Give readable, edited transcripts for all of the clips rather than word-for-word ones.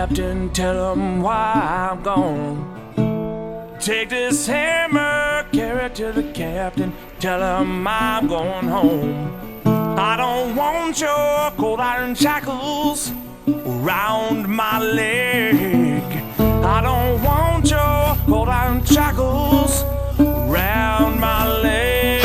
captain, tell him why I'm gone. Take this hammer, carry it to the captain, tell him I'm going home. I don't want your cold iron shackles around my leg. I don't want your cold iron shackles around my leg.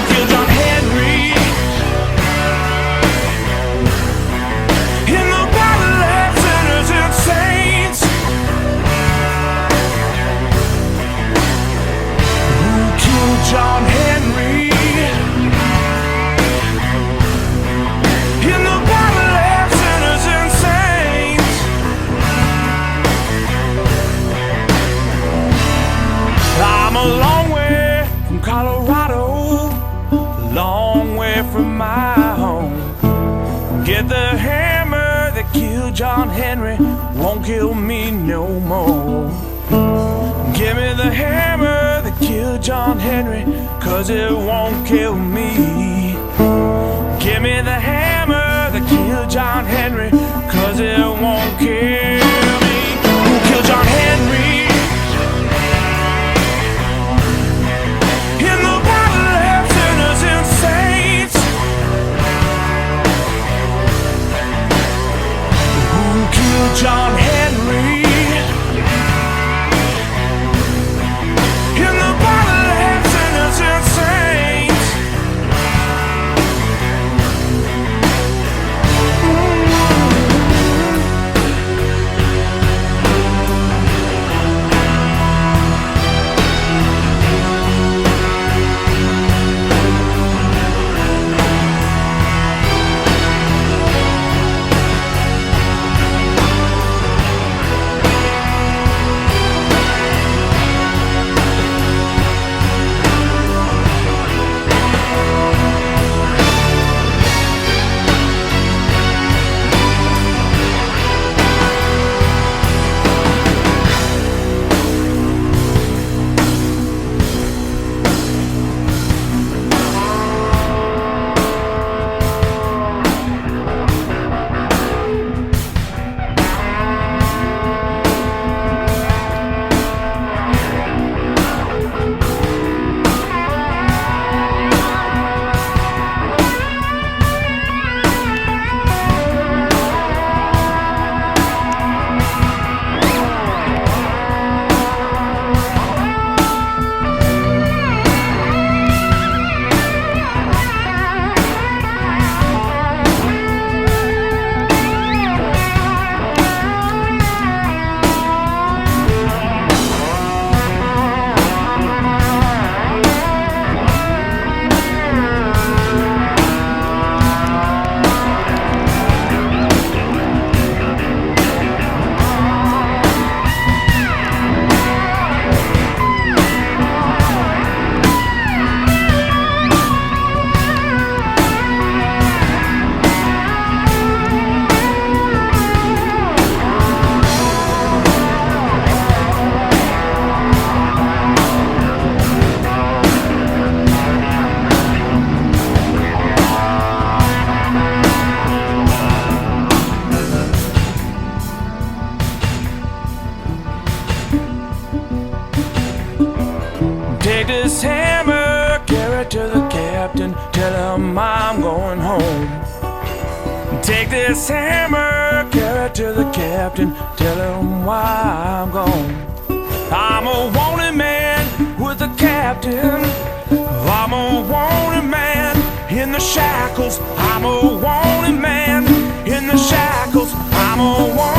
Kill John Henry in the battle of sinners and saints. Who killed John Henry in the battle of sinners and saints? I'm a long way from Colorado, a long way from my home. Get the hammer that killed John Henry, won't kill me no more. Give me the hammer that killed John Henry, 'cause it won't kill me. Give me the hammer that killed John Henry, 'cause it won't kill me. Who killed John Henry in the battle of sinners and saints? Who killed John Henry in the battle of sinners and saints? Take this hammer, carry it to the captain, tell him I'm going home. Take this hammer, carry it to the captain, tell him why I'm gone. I'm a wanted man with the captain. I'm a wanted man in the shackles. I'm a wanted man in the shackles. I'm a wanted